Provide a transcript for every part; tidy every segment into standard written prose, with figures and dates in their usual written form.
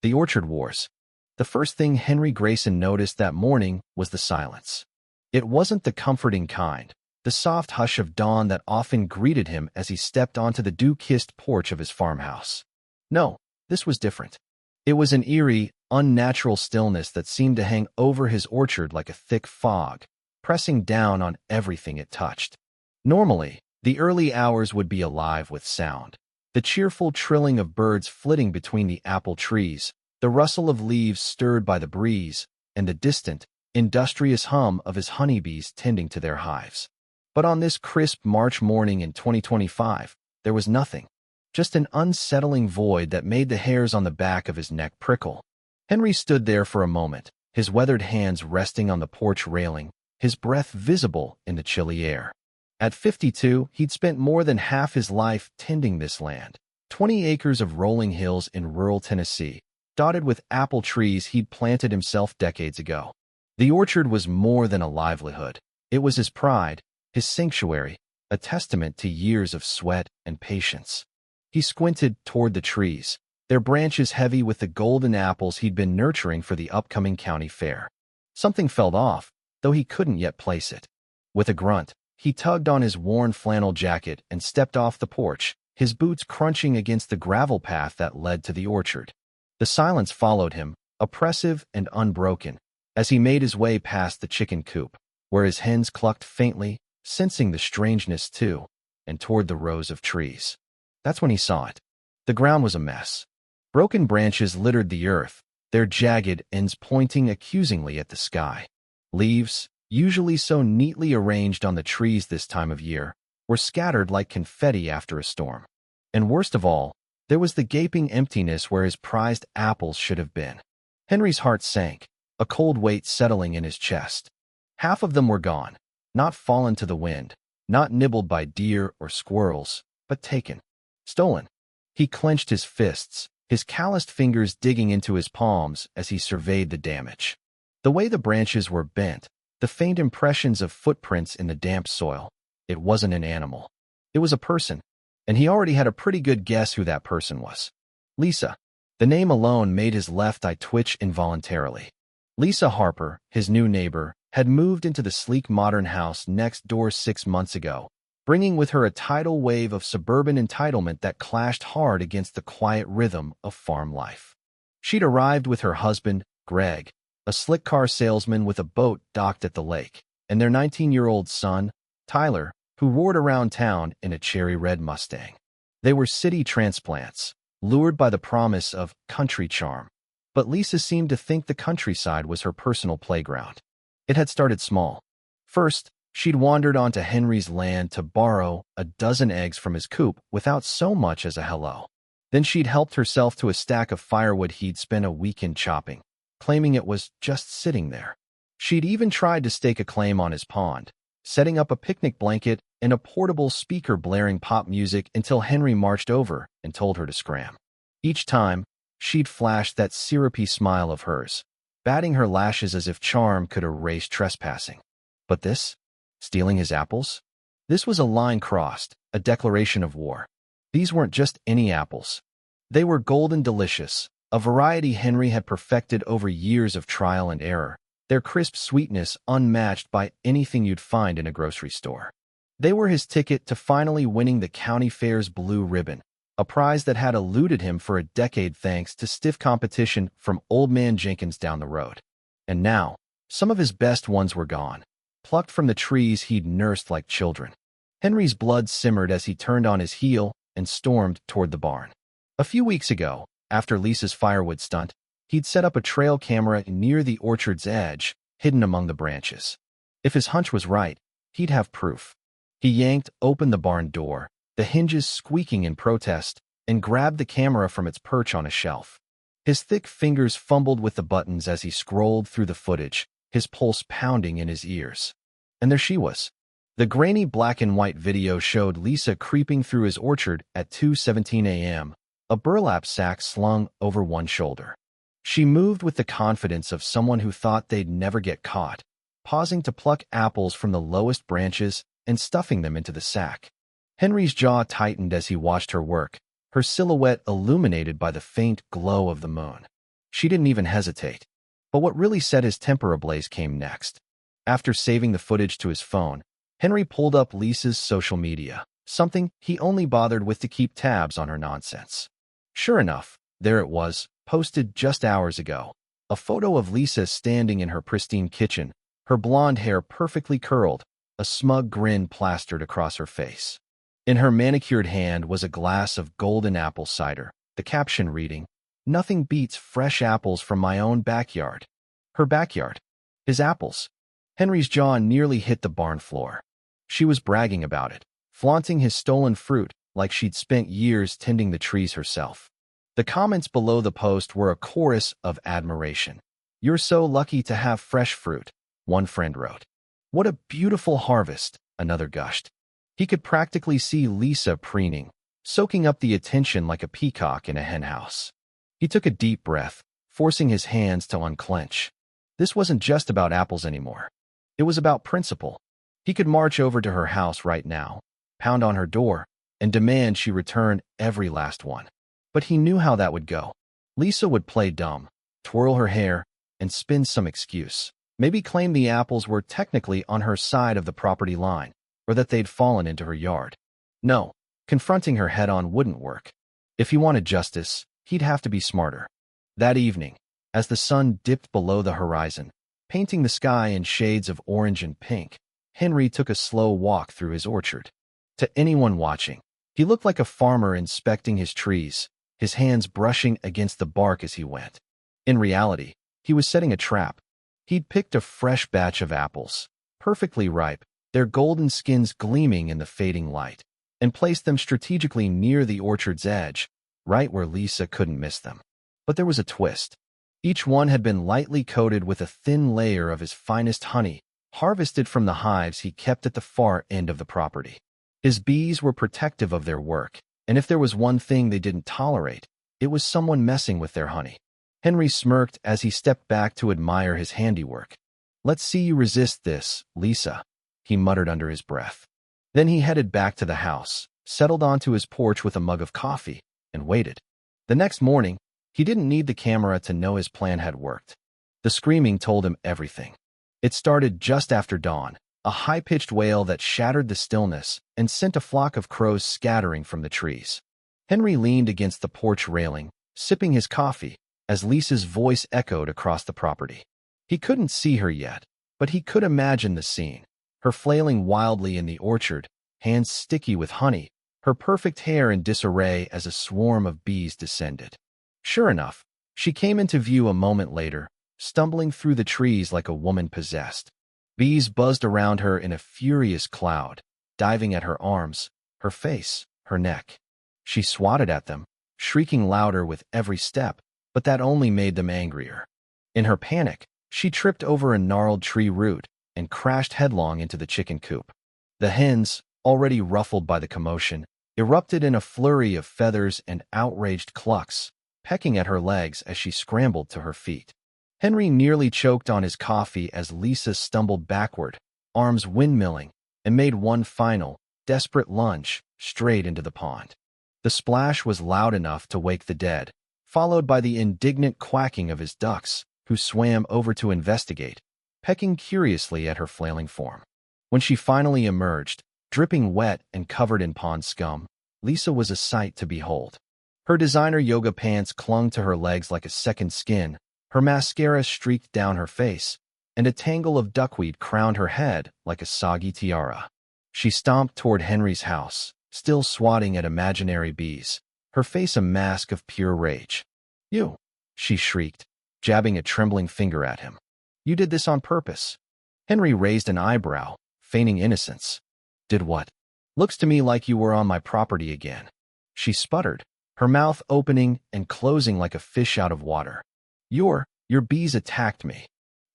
The Orchard Wars. The first thing Henry Grayson noticed that morning was the silence. It wasn't the comforting kind, the soft hush of dawn that often greeted him as he stepped onto the dew-kissed porch of his farmhouse. No, this was different. It was an eerie, unnatural stillness that seemed to hang over his orchard like a thick fog, pressing down on everything it touched. Normally, the early hours would be alive with sound. The cheerful trilling of birds flitting between the apple trees, the rustle of leaves stirred by the breeze, and the distant, industrious hum of his honeybees tending to their hives. But on this crisp March morning in 2025, there was nothing. Just an unsettling void that made the hairs on the back of his neck prickle. Henry stood there for a moment, his weathered hands resting on the porch railing, his breath visible in the chilly air. At 52, he'd spent more than half his life tending this land, 20 acres of rolling hills in rural Tennessee, dotted with apple trees he'd planted himself decades ago. The orchard was more than a livelihood. It was his pride, his sanctuary, a testament to years of sweat and patience. He squinted toward the trees, their branches heavy with the golden apples he'd been nurturing for the upcoming county fair. Something felt off, though he couldn't yet place it. With a grunt, he tugged on his worn flannel jacket and stepped off the porch, his boots crunching against the gravel path that led to the orchard. The silence followed him, oppressive and unbroken, as he made his way past the chicken coop, where his hens clucked faintly, sensing the strangeness too, and toward the rows of trees. That's when he saw it. The ground was a mess. Broken branches littered the earth, their jagged ends pointing accusingly at the sky. Leaves, usually so neatly arranged on the trees this time of year, were scattered like confetti after a storm. And worst of all, there was the gaping emptiness where his prized apples should have been. Henry's heart sank, a cold weight settling in his chest. Half of them were gone, not fallen to the wind, not nibbled by deer or squirrels, but taken, stolen. He clenched his fists, his calloused fingers digging into his palms as he surveyed the damage. The way the branches were bent, the faint impressions of footprints in the damp soil. It wasn't an animal. It was a person, and he already had a pretty good guess who that person was. Lisa. The name alone made his left eye twitch involuntarily. Lisa Harper, his new neighbor, had moved into the sleek modern house next door 6 months ago, bringing with her a tidal wave of suburban entitlement that clashed hard against the quiet rhythm of farm life. She'd arrived with her husband, Greg, a slick car salesman with a boat docked at the lake, and their 19-year-old son, Tyler, who roared around town in a cherry-red Mustang. They were city transplants, lured by the promise of country charm. But Lisa seemed to think the countryside was her personal playground. It had started small. First, she'd wandered onto Henry's land to borrow a dozen eggs from his coop without so much as a hello. Then she'd helped herself to a stack of firewood he'd spent a weekend chopping, claiming it was just sitting there. She'd even tried to stake a claim on his pond, setting up a picnic blanket and a portable speaker blaring pop music until Henry marched over and told her to scram. Each time, she'd flashed that syrupy smile of hers, batting her lashes as if charm could erase trespassing. But this? Stealing his apples? This was a line crossed, a declaration of war. These weren't just any apples. They were golden delicious, a variety Henry had perfected over years of trial and error, their crisp sweetness unmatched by anything you'd find in a grocery store. They were his ticket to finally winning the county fair's blue ribbon, a prize that had eluded him for a decade thanks to stiff competition from Old Man Jenkins down the road. And now, some of his best ones were gone, plucked from the trees he'd nursed like children. Henry's blood simmered as he turned on his heel and stormed toward the barn. A few weeks ago, after Lisa's firewood stunt, he'd set up a trail camera near the orchard's edge, hidden among the branches. If his hunch was right, he'd have proof. He yanked open the barn door, the hinges squeaking in protest, and grabbed the camera from its perch on a shelf. His thick fingers fumbled with the buttons as he scrolled through the footage, his pulse pounding in his ears. And there she was. The grainy black and white video showed Lisa creeping through his orchard at 2:17 a.m., a burlap sack slung over one shoulder. She moved with the confidence of someone who thought they'd never get caught, pausing to pluck apples from the lowest branches and stuffing them into the sack. Henry's jaw tightened as he watched her work, her silhouette illuminated by the faint glow of the moon. She didn't even hesitate. But what really set his temper ablaze came next. After saving the footage to his phone, Henry pulled up Lisa's social media, something he only bothered with to keep tabs on her nonsense. Sure enough, there it was, posted just hours ago. A photo of Lisa standing in her pristine kitchen, her blonde hair perfectly curled, a smug grin plastered across her face. In her manicured hand was a glass of golden apple cider, the caption reading, "Nothing beats fresh apples from my own backyard." Her backyard. His apples. Henry's jaw nearly hit the barn floor. She was bragging about it, flaunting his stolen fruit like she'd spent years tending the trees herself. The comments below the post were a chorus of admiration. "You're so lucky to have fresh fruit," one friend wrote. "What a beautiful harvest," another gushed. He could practically see Lisa preening, soaking up the attention like a peacock in a henhouse. He took a deep breath, forcing his hands to unclench. This wasn't just about apples anymore. It was about principle. He could march over to her house right now, pound on her door, and demand she return every last one. But he knew how that would go. Lisa would play dumb, twirl her hair, and spin some excuse. Maybe claim the apples were technically on her side of the property line, or that they'd fallen into her yard. No, confronting her head-on wouldn't work. If he wanted justice, he'd have to be smarter. That evening, as the sun dipped below the horizon, painting the sky in shades of orange and pink, Henry took a slow walk through his orchard. To anyone watching, he looked like a farmer inspecting his trees, his hands brushing against the bark as he went. In reality, he was setting a trap. He'd picked a fresh batch of apples, perfectly ripe, their golden skins gleaming in the fading light, and placed them strategically near the orchard's edge, right where Lisa couldn't miss them. But there was a twist. Each one had been lightly coated with a thin layer of his finest honey, harvested from the hives he kept at the far end of the property. His bees were protective of their work, and if there was one thing they didn't tolerate, it was someone messing with their honey. Henry smirked as he stepped back to admire his handiwork. "Let's see you resist this, Lisa," he muttered under his breath. Then he headed back to the house, settled onto his porch with a mug of coffee, and waited. The next morning, he didn't need the camera to know his plan had worked. The screaming told him everything. It started just after dawn, a high-pitched wail that shattered the stillness and sent a flock of crows scattering from the trees. Henry leaned against the porch railing, sipping his coffee, as Lisa's voice echoed across the property. He couldn't see her yet, but he could imagine the scene. Her flailing wildly in the orchard, hands sticky with honey, her perfect hair in disarray as a swarm of bees descended. Sure enough, she came into view a moment later, stumbling through the trees like a woman possessed. Bees buzzed around her in a furious cloud, diving at her arms, her face, her neck. She swatted at them, shrieking louder with every step, but that only made them angrier. In her panic, she tripped over a gnarled tree root and crashed headlong into the chicken coop. The hens, already ruffled by the commotion, erupted in a flurry of feathers and outraged clucks, pecking at her legs as she scrambled to her feet. Henry nearly choked on his coffee as Lisa stumbled backward, arms windmilling, and made one final, desperate lunge straight into the pond. The splash was loud enough to wake the dead, followed by the indignant quacking of his ducks, who swam over to investigate, pecking curiously at her flailing form. When she finally emerged, dripping wet and covered in pond scum, Lisa was a sight to behold. Her designer yoga pants clung to her legs like a second skin, her mascara streaked down her face, and a tangle of duckweed crowned her head like a soggy tiara. She stomped toward Henry's house, still swatting at imaginary bees, her face a mask of pure rage. "You!" she shrieked, jabbing a trembling finger at him. "You did this on purpose." Henry raised an eyebrow, feigning innocence. "Did what?" "Looks to me like you were on my property again." She sputtered, her mouth opening and closing like a fish out of water. Your bees attacked me."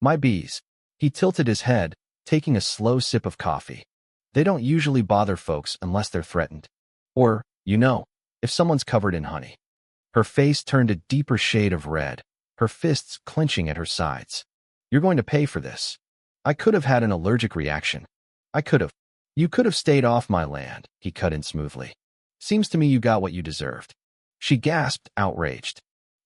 "My bees." He tilted his head, taking a slow sip of coffee. "They don't usually bother folks unless they're threatened. Or, if someone's covered in honey." Her face turned a deeper shade of red, her fists clenching at her sides. "You're going to pay for this. I could have had an allergic reaction. I could have." "You could have stayed off my land," he cut in smoothly. "Seems to me you got what you deserved." She gasped, outraged.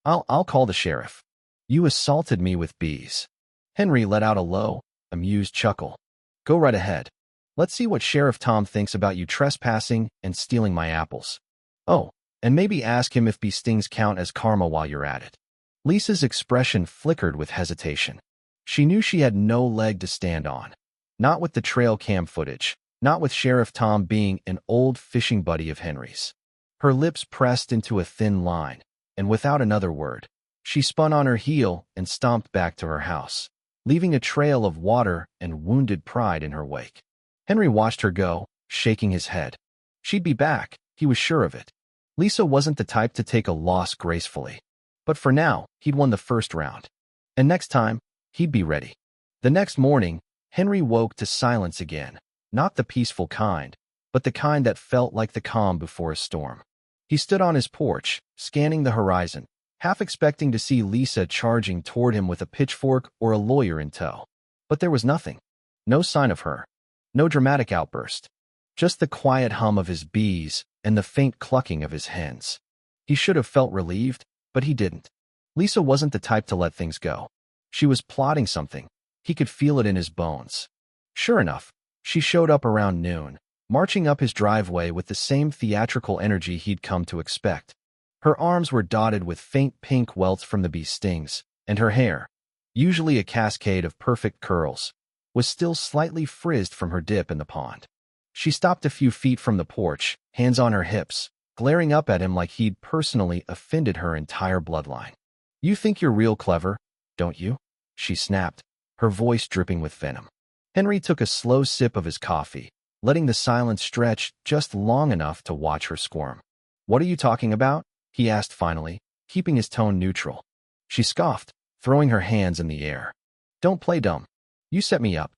I'll call the sheriff." You assaulted me with bees. Henry let out a low, amused chuckle. Go right ahead. Let's see what Sheriff Tom thinks about you trespassing and stealing my apples. Oh, and maybe ask him if bee stings count as karma while you're at it. Lisa's expression flickered with hesitation. She knew she had no leg to stand on. Not with the trail cam footage, not with Sheriff Tom being an old fishing buddy of Henry's. Her lips pressed into a thin line, and without another word, she spun on her heel and stomped back to her house, leaving a trail of water and wounded pride in her wake. Henry watched her go, shaking his head. She'd be back, he was sure of it. Lisa wasn't the type to take a loss gracefully. But for now, he'd won the first round. And next time, he'd be ready. The next morning, Henry woke to silence again, not the peaceful kind, but the kind that felt like the calm before a storm. He stood on his porch, scanning the horizon, half expecting to see Lisa charging toward him with a pitchfork or a lawyer in tow. But there was nothing. No sign of her. No dramatic outburst. Just the quiet hum of his bees and the faint clucking of his hens. He should have felt relieved, but he didn't. Lisa wasn't the type to let things go. She was plotting something. He could feel it in his bones. Sure enough, she showed up around noon, marching up his driveway with the same theatrical energy he'd come to expect. Her arms were dotted with faint pink welts from the bee stings, and her hair, usually a cascade of perfect curls, was still slightly frizzed from her dip in the pond. She stopped a few feet from the porch, hands on her hips, glaring up at him like he'd personally offended her entire bloodline. You think you're real clever, don't you? She snapped, her voice dripping with venom. Henry took a slow sip of his coffee, letting the silence stretch just long enough to watch her squirm. What are you talking about? He asked finally, keeping his tone neutral. She scoffed, throwing her hands in the air. Don't play dumb. You set me up.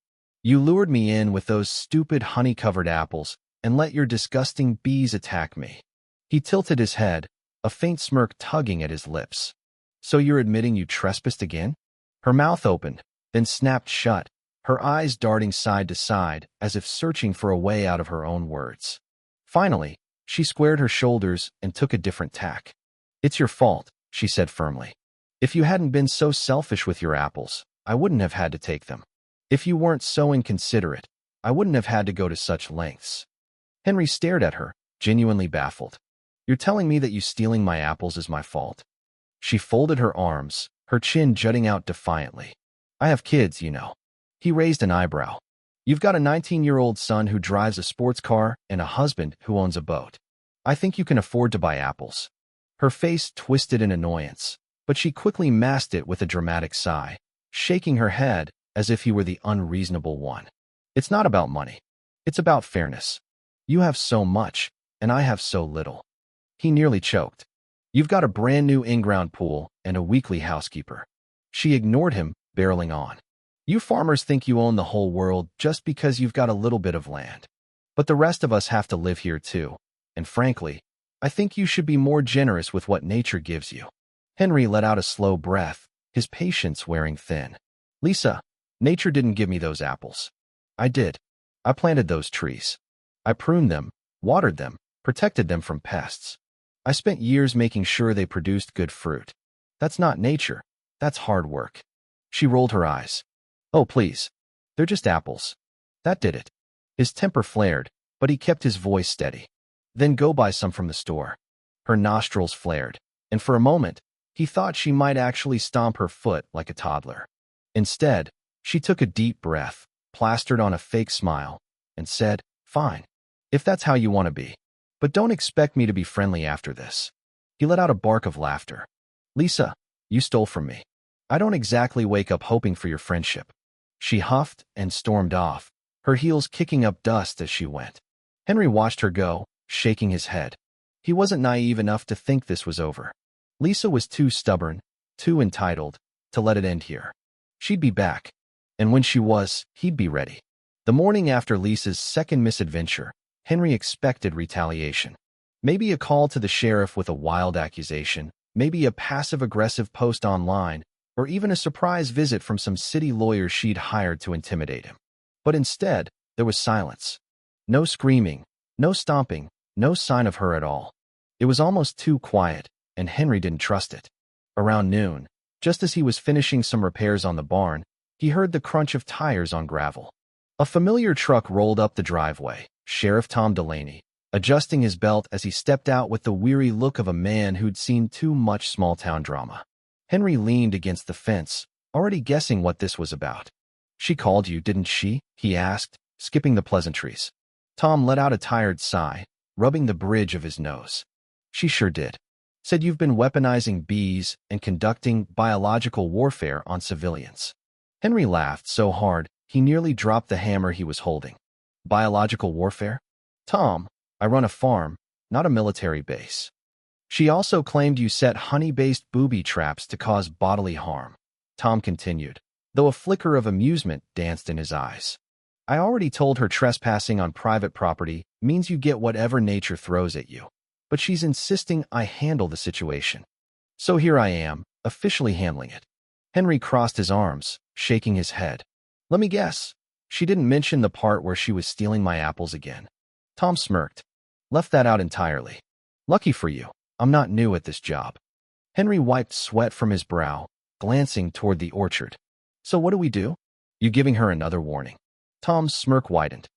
You lured me in with those stupid honey-covered apples and let your disgusting bees attack me. He tilted his head, a faint smirk tugging at his lips. So you're admitting you trespassed again? Her mouth opened, then snapped shut, her eyes darting side to side as if searching for a way out of her own words. Finally, she squared her shoulders and took a different tack. It's your fault, she said firmly. If you hadn't been so selfish with your apples, I wouldn't have had to take them. If you weren't so inconsiderate, I wouldn't have had to go to such lengths. Henry stared at her, genuinely baffled. You're telling me that you stealing my apples is my fault? She folded her arms, her chin jutting out defiantly. I have kids, you know. He raised an eyebrow. You've got a 19-year-old son who drives a sports car and a husband who owns a boat. I think you can afford to buy apples. Her face twisted in annoyance, but she quickly masked it with a dramatic sigh, shaking her head as if he were the unreasonable one. It's not about money. It's about fairness. You have so much, and I have so little. He nearly choked. You've got a brand new in-ground pool and a weekly housekeeper. She ignored him, barreling on. You farmers think you own the whole world just because you've got a little bit of land. But the rest of us have to live here too, and frankly, I think you should be more generous with what nature gives you. Henry let out a slow breath, his patience wearing thin. Lisa, nature didn't give me those apples. I did. I planted those trees. I pruned them, watered them, protected them from pests. I spent years making sure they produced good fruit. That's not nature. That's hard work. She rolled her eyes. Oh, please. They're just apples. That did it. His temper flared, but he kept his voice steady. Then go buy some from the store. Her nostrils flared, and for a moment, he thought she might actually stomp her foot like a toddler. Instead, she took a deep breath, plastered on a fake smile, and said, Fine, if that's how you want to be. But don't expect me to be friendly after this. He let out a bark of laughter. Lisa, you stole from me. I don't exactly wake up hoping for your friendship. She huffed and stormed off, her heels kicking up dust as she went. Henry watched her go, shaking his head. He wasn't naive enough to think this was over. Lisa was too stubborn, too entitled, to let it end here. She'd be back. And when she was, he'd be ready. The morning after Lisa's second misadventure, Henry expected retaliation. Maybe a call to the sheriff with a wild accusation, maybe a passive-aggressive post online, or even a surprise visit from some city lawyer she'd hired to intimidate him. But instead, there was silence. No screaming, no stomping, no sign of her at all. It was almost too quiet, and Henry didn't trust it. Around noon, Just as he was finishing some repairs on the barn, he heard the crunch of tires on gravel. A familiar truck rolled up the driveway, Sheriff Tom Delaney, adjusting his belt as he stepped out with the weary look of a man who'd seen too much small-town drama. Henry leaned against the fence, already guessing what this was about. "She called you, didn't she?" he asked, skipping the pleasantries. Tom let out a tired sigh, rubbing the bridge of his nose. "She sure did. Said you've been weaponizing bees and conducting biological warfare on civilians." Henry laughed so hard he nearly dropped the hammer he was holding. "Biological warfare? Tom, I run a farm, not a military base." "She also claimed you set honey-based booby traps to cause bodily harm," Tom continued, though a flicker of amusement danced in his eyes. "I already told her trespassing on private property means you get whatever nature throws at you, but she's insisting I handle the situation. So here I am, officially handling it." Henry crossed his arms, shaking his head. "Let me guess. She didn't mention the part where she was stealing my apples again." Tom smirked. "Left that out entirely. Lucky for you, I'm not new at this job." Henry wiped sweat from his brow, glancing toward the orchard. "So what do we do? You giving her another warning?" Tom's smirk widened.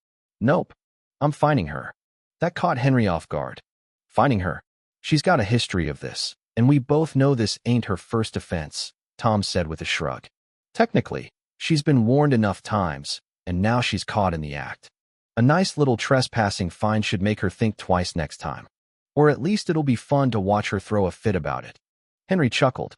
"Nope. I'm finding her." That caught Henry off guard. "Finding her? She's got a history of this, and we both know this ain't her first offense," Tom said with a shrug. "Technically, she's been warned enough times, and now she's caught in the act. A nice little trespassing fine should make her think twice next time. Or at least it'll be fun to watch her throw a fit about it." Henry chuckled.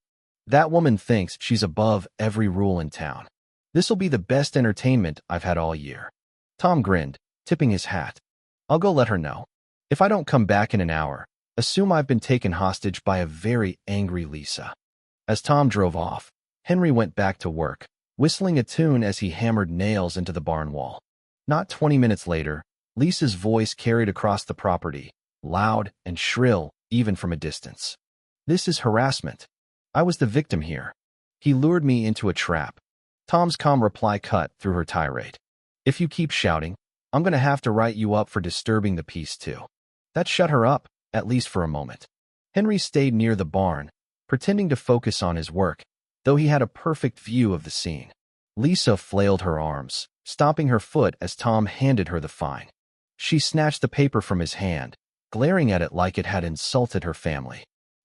"That woman thinks she's above every rule in town. This'll be the best entertainment I've had all year." Tom grinned, tipping his hat. "I'll go let her know. If I don't come back in an hour, assume I've been taken hostage by a very angry Lisa." As Tom drove off, Henry went back to work, whistling a tune as he hammered nails into the barn wall. Not 20 minutes later, Lisa's voice carried across the property, loud and shrill even from a distance. "This is harassment. I was the victim here. He lured me into a trap." Tom's calm reply cut through her tirade. "If you keep shouting, I'm going to have to write you up for disturbing the peace too." That shut her up, at least for a moment. Henry stayed near the barn, pretending to focus on his work, though he had a perfect view of the scene. Lisa flailed her arms, stomping her foot as Tom handed her the fine. She snatched the paper from his hand, glaring at it like it had insulted her family.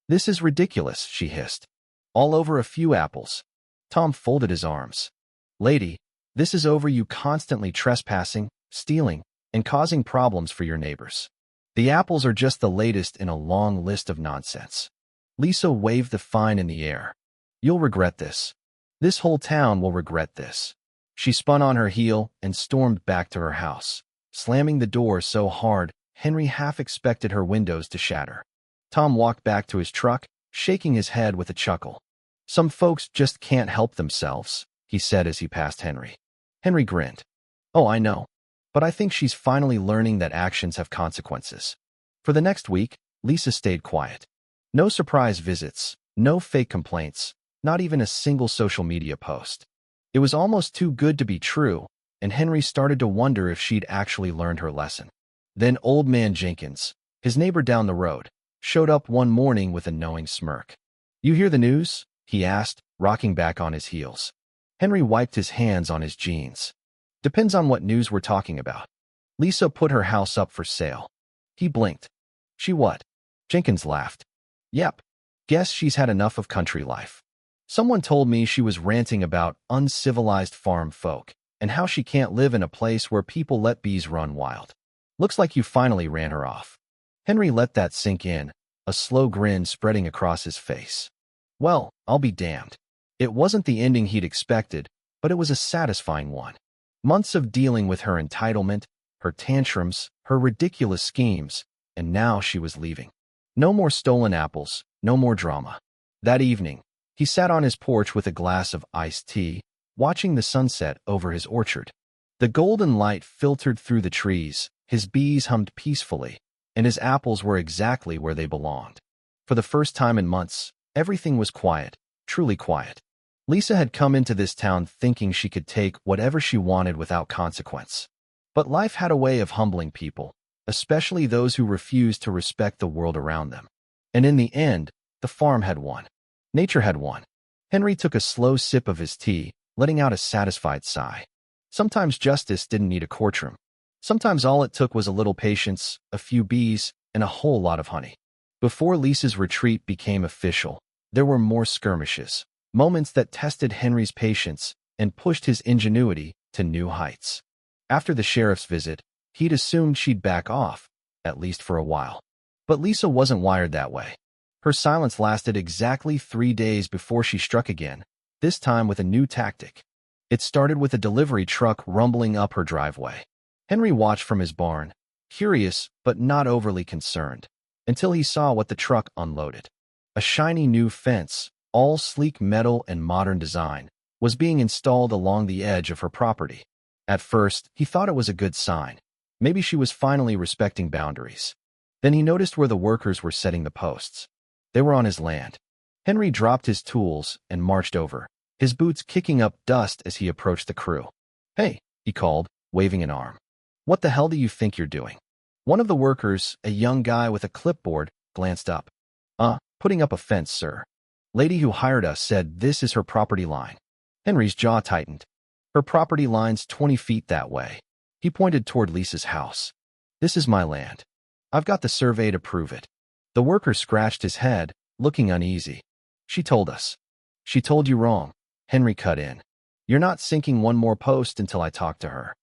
"This is ridiculous," she hissed. "All over a few apples." Tom folded his arms. "Lady, this is over you constantly trespassing, stealing, and causing problems for your neighbors. The apples are just the latest in a long list of nonsense." Lisa waved the fine in the air. "You'll regret this. This whole town will regret this." She spun on her heel and stormed back to her house, slamming the door so hard Henry half expected her windows to shatter. Tom walked back to his truck, shaking his head with a chuckle. "Some folks just can't help themselves," he said as he passed Henry. Henry grinned. "Oh, I know. But I think she's finally learning that actions have consequences." For the next week, Lisa stayed quiet. No surprise visits, no fake complaints, not even a single social media post. It was almost too good to be true, and Henry started to wonder if she'd actually learned her lesson. Then Old Man Jenkins, his neighbor down the road, showed up one morning with a knowing smirk. "You hear the news?" he asked, rocking back on his heels. Henry wiped his hands on his jeans. "Depends on what news we're talking about." "Lisa put her house up for sale." He blinked. "She what?" Jenkins laughed. "Yep. Guess she's had enough of country life. Someone told me she was ranting about uncivilized farm folk and how she can't live in a place where people let bees run wild. Looks like you finally ran her off." Henry let that sink in, a slow grin spreading across his face. Well, I'll be damned. It wasn't the ending he'd expected, but it was a satisfying one. Months of dealing with her entitlement, her tantrums, her ridiculous schemes, and now she was leaving. No more stolen apples, no more drama. That evening, he sat on his porch with a glass of iced tea, watching the sunset over his orchard. The golden light filtered through the trees, his bees hummed peacefully, and his apples were exactly where they belonged. For the first time in months, everything was quiet, truly quiet. Lisa had come into this town thinking she could take whatever she wanted without consequence. But life had a way of humbling people, especially those who refused to respect the world around them. And in the end, the farm had won. Nature had won. Henry took a slow sip of his tea, letting out a satisfied sigh. Sometimes justice didn't need a courtroom. Sometimes all it took was a little patience, a few bees, and a whole lot of honey. Before Lisa's retreat became official, there were more skirmishes, moments that tested Henry's patience and pushed his ingenuity to new heights. After the sheriff's visit, he'd assumed she'd back off, at least for a while. But Lisa wasn't wired that way. Her silence lasted exactly 3 days before she struck again, this time with a new tactic. It started with a delivery truck rumbling up her driveway. Henry watched from his barn, curious but not overly concerned, until he saw what the truck unloaded. A shiny new fence, all sleek metal and modern design, was being installed along the edge of her property. At first, he thought it was a good sign. Maybe she was finally respecting boundaries. Then he noticed where the workers were setting the posts. They were on his land. Henry dropped his tools and marched over, his boots kicking up dust as he approached the crew. "Hey," he called, waving an arm. "What the hell do you think you're doing?" One of the workers, a young guy with a clipboard, glanced up. Putting up a fence, sir. Lady who hired us said this is her property line." Henry's jaw tightened. "Her property line's 20 feet that way." He pointed toward Lisa's house. "This is my land. I've got the survey to prove it." The worker scratched his head, looking uneasy. "She told us." "She told you wrong," Henry cut in. "You're not sinking one more post until I talk to her."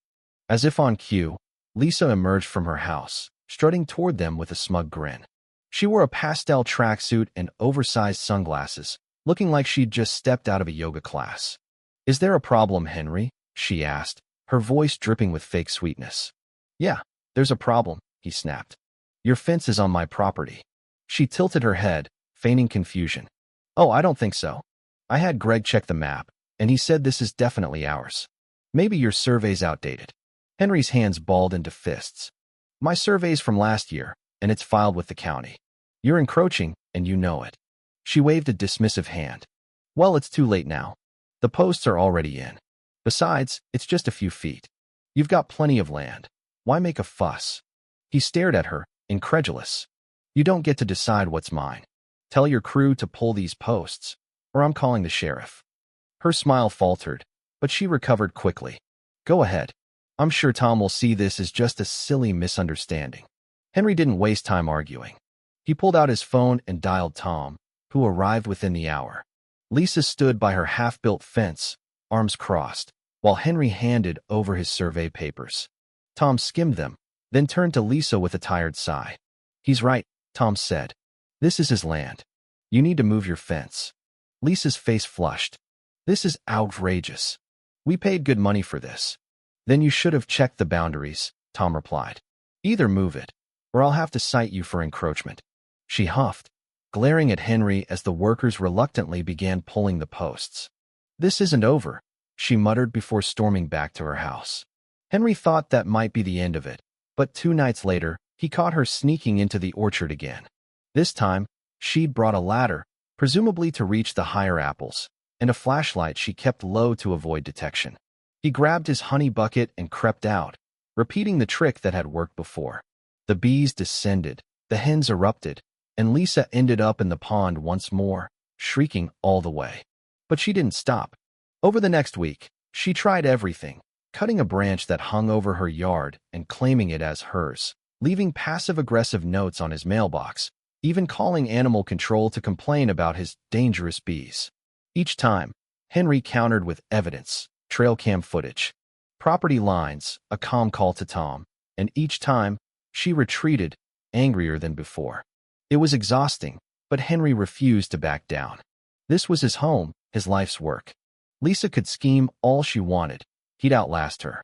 As if on cue, Lisa emerged from her house, strutting toward them with a smug grin. She wore a pastel tracksuit and oversized sunglasses, looking like she'd just stepped out of a yoga class. "Is there a problem, Henry?" she asked, her voice dripping with fake sweetness. "Yeah, there's a problem," he snapped. "Your fence is on my property." She tilted her head, feigning confusion. "Oh, I don't think so. I had Greg check the map, and he said this is definitely ours. Maybe your survey's outdated." Henry's hands balled into fists. "My survey's from last year, and it's filed with the county. You're encroaching, and you know it." She waved a dismissive hand. "Well, it's too late now. The posts are already in. Besides, it's just a few feet. You've got plenty of land. Why make a fuss?" He stared at her, incredulous. "You don't get to decide what's mine. Tell your crew to pull these posts, or I'm calling the sheriff." Her smile faltered, but she recovered quickly. "Go ahead. I'm sure Tom will see this as just a silly misunderstanding." Henry didn't waste time arguing. He pulled out his phone and dialed Tom, who arrived within the hour. Lisa stood by her half-built fence, arms crossed, while Henry handed over his survey papers. Tom skimmed them, then turned to Lisa with a tired sigh. "He's right," Tom said. "This is his land. You need to move your fence." Lisa's face flushed. "This is outrageous. We paid good money for this." "Then you should have checked the boundaries," Tom replied. "Either move it, or I'll have to cite you for encroachment." She huffed, glaring at Henry as the workers reluctantly began pulling the posts. "This isn't over," she muttered before storming back to her house. Henry thought that might be the end of it, but 2 nights later, he caught her sneaking into the orchard again. This time, she'd brought a ladder, presumably to reach the higher apples, and a flashlight she kept low to avoid detection. He grabbed his honey bucket and crept out, repeating the trick that had worked before. The bees descended, the hens erupted, and Lisa ended up in the pond once more, shrieking all the way. But she didn't stop. Over the next week, she tried everything, cutting a branch that hung over her yard and claiming it as hers, leaving passive-aggressive notes on his mailbox, even calling animal control to complain about his dangerous bees. Each time, Henry countered with evidence, trail cam footage, property lines, a calm call to Tom, and each time, she retreated, angrier than before. It was exhausting, but Henry refused to back down. This was his home, his life's work. Lisa could scheme all she wanted. He'd outlast her.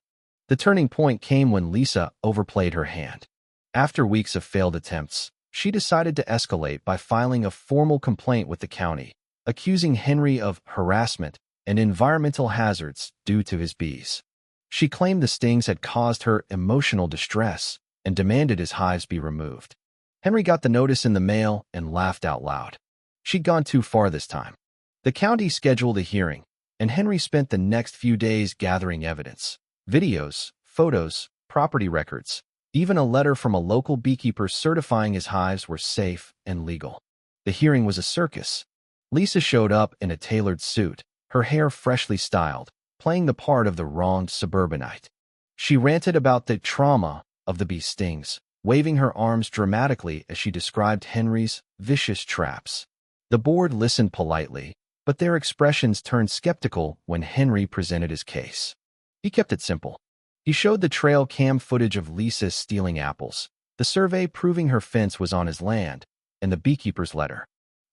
The turning point came when Lisa overplayed her hand. After weeks of failed attempts, she decided to escalate by filing a formal complaint with the county, accusing Henry of harassment and environmental hazards due to his bees. She claimed the stings had caused her emotional distress and demanded his hives be removed. Henry got the notice in the mail and laughed out loud. She'd gone too far this time. The county scheduled a hearing, and Henry spent the next few days gathering evidence. Videos, photos, property records, even a letter from a local beekeeper certifying his hives were safe and legal. The hearing was a circus. Lisa showed up in a tailored suit, her hair freshly styled, playing the part of the wronged suburbanite. She ranted about the trauma of the bee stings, waving her arms dramatically as she described Henry's vicious traps. The board listened politely, but their expressions turned skeptical when Henry presented his case. He kept it simple. He showed the trail cam footage of Lisa stealing apples, the survey proving her fence was on his land, and the beekeeper's letter.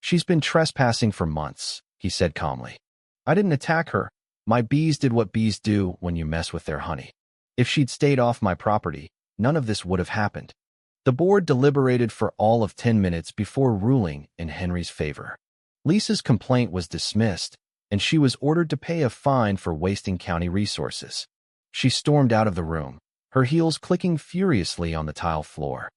"She's been trespassing for months," he said calmly. "I didn't attack her. My bees did what bees do when you mess with their honey. If she'd stayed off my property, none of this would have happened." The board deliberated for all of 10 minutes before ruling in Henry's favor. Lisa's complaint was dismissed, and she was ordered to pay a fine for wasting county resources. She stormed out of the room, her heels clicking furiously on the tile floor.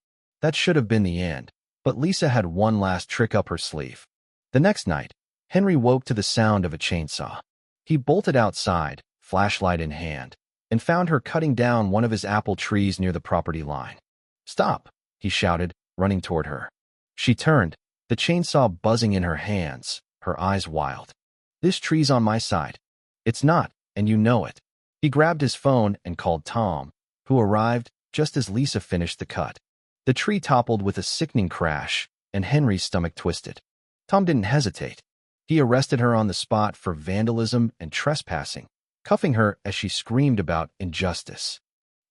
That should have been the end, but Lisa had one last trick up her sleeve. The next night, Henry woke to the sound of a chainsaw. He bolted outside, flashlight in hand, and found her cutting down one of his apple trees near the property line. "Stop!" he shouted, running toward her. She turned, the chainsaw buzzing in her hands, her eyes wild. "This tree's on my side." "It's not, and you know it." He grabbed his phone and called Tom, who arrived just as Lisa finished the cut. The tree toppled with a sickening crash, and Henry's stomach twisted. Tom didn't hesitate. He arrested her on the spot for vandalism and trespassing, cuffing her as she screamed about injustice.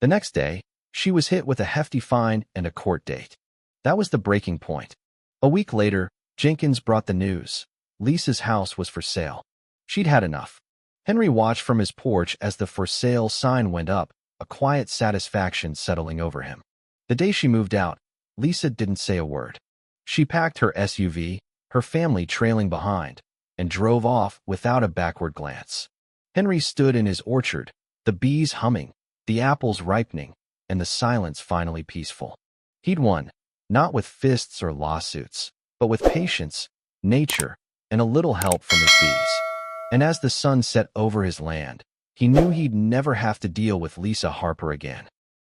The next day, she was hit with a hefty fine and a court date. That was the breaking point. A week later, Jenkins brought the news. Lisa's house was for sale. She'd had enough. Henry watched from his porch as the for sale sign went up, a quiet satisfaction settling over him. The day she moved out, Lisa didn't say a word. She packed her SUV, her family trailing behind, and drove off without a backward glance. Henry stood in his orchard, the bees humming, the apples ripening, and the silence finally peaceful. He'd won, not with fists or lawsuits, but with patience, nature, and a little help from his bees. And as the sun set over his land, he knew he'd never have to deal with Lisa Harper again.